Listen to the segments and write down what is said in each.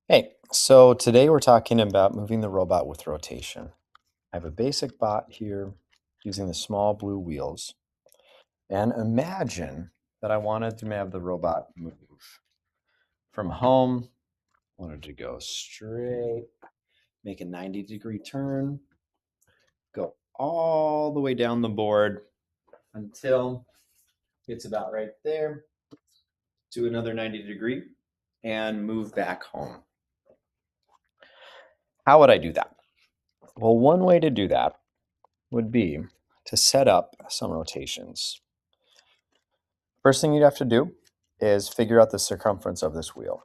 Hey, so today we're talking about moving the robot with rotation. I have a basic bot here using the small blue wheels. And imagine that I wanted to have the robot move from home, wanted to go straight, make a 90-degree turn, go all the way down the board until it's about right there, do another 90-degree, and move back home. How would I do that? Well, one way to do that would be to set up some rotations. First thing you'd have to do is figure out the circumference of this wheel.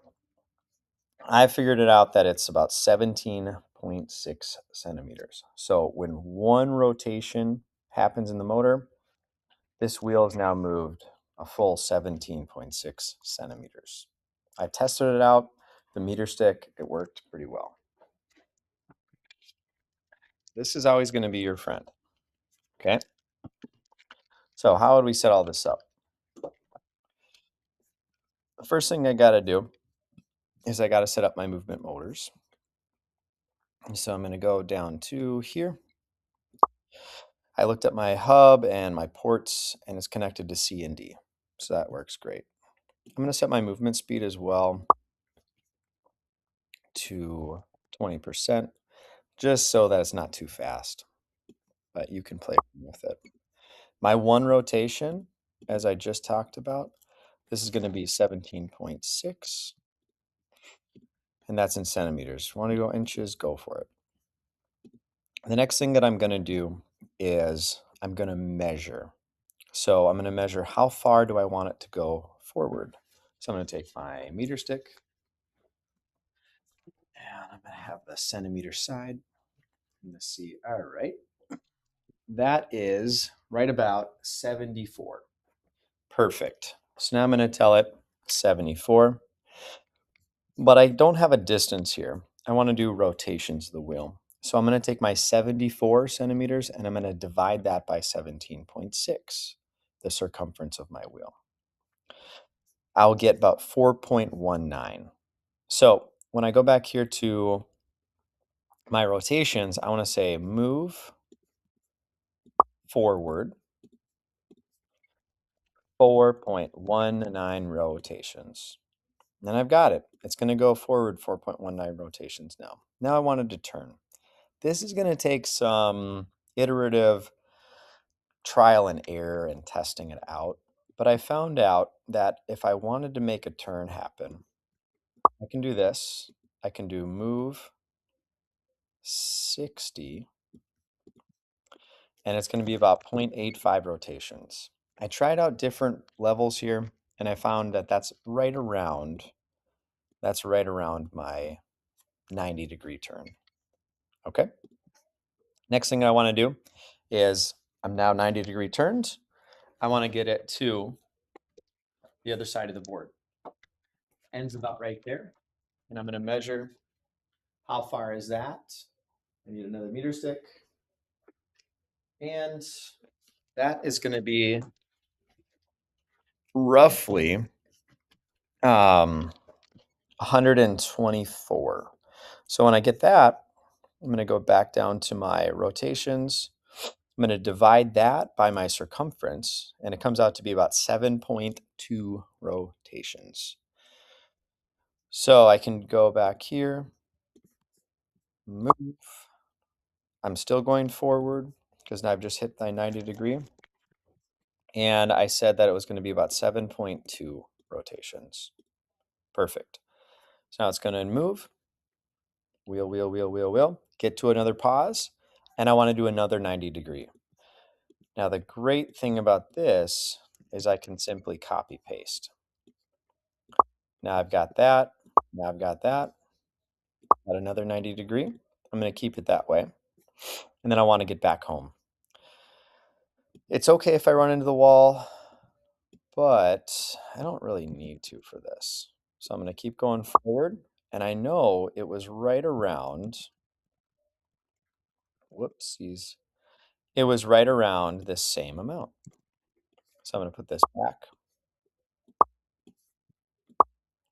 I figured it out that it's about 17.6 centimeters. So when one rotation happens in the motor, this wheel is now moved a full 17.6 centimeters. I tested it out, the meter stick, it worked pretty well. This is always going to be your friend, okay? So how would we set all this up? The first thing I got to do is I got to set up my movement motors. So I'm going to go down to here. I looked at my hub and my ports, and it's connected to C and D. So that works great. I'm going to set my movement speed as well to 20%, just so that it's not too fast, but you can play with it. My one rotation, as I just talked about, this is going to be 17.6, and that's in centimeters. Want to go inches, go for it. The next thing that I'm going to do is I'm going to measure. So I'm going to measure how far do I want it to go forward. So I'm going to take my meter stick and I'm going to have the centimeter side. I'm going to see, all right, that is right about 74. Perfect. So now I'm going to tell it 74, but I don't have a distance here. I want to do rotations of the wheel. So I'm going to take my 74 centimeters and I'm going to divide that by 17.6, the circumference of my wheel. I'll get about 4.19. So when I go back here to my rotations, I want to say move forward 4.19 rotations. And I've got it. It's going to go forward 4.19 rotations now. Now I wanted to turn. This is going to take some iterative trial and error and testing it out. But I found out that if I wanted to make a turn happen, I can do this. I can do move 60, and it's going to be about 0.85 rotations. I tried out different levels here, and I found that that's right around my 90-degree turn. Okay. Next thing I want to do is I'm now 90-degree turned. I want to get it to the other side of the board. Ends about right there, and I'm going to measure how far is that. I need another meter stick, and that is going to be roughly 124. So when I get that, I'm going to go back down to my rotations. I'm going to divide that by my circumference, and it comes out to be about 7.2 rotations. So I can go back here, move. I'm still going forward because now I've just hit my 90-degree. And I said that it was going to be about 7.2 rotations. Perfect. So now it's going to move. Wheel, wheel, wheel, wheel, wheel. Get to another pause. And I want to do another 90-degree. Now, the great thing about this is I can simply copy paste. Now I've got that. Now I've got that. Got another 90-degree. I'm going to keep it that way. And then I want to get back home. It's okay if I run into the wall, but I don't really need to for this. So I'm going to keep going forward. And I know it was right around, whoopsies, it was right around the same amount. So I'm going to put this back.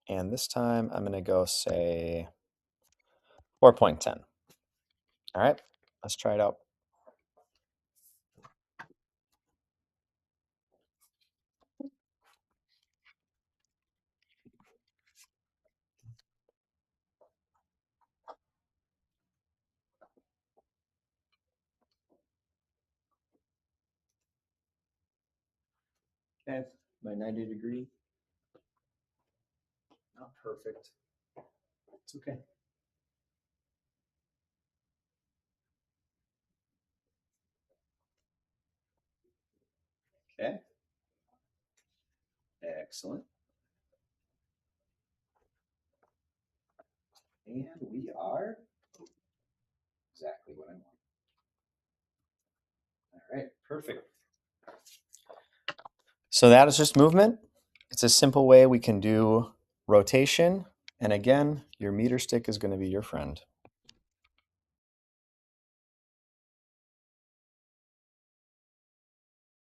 And this time I'm going to go say or 0.10. All right, let's try it out. Okay, my 90-degree, not perfect. It's okay. Okay, excellent. And we are exactly what I want. All right, perfect. So that is just movement. It's a simple way we can do rotation. And again, your meter stick is going to be your friend.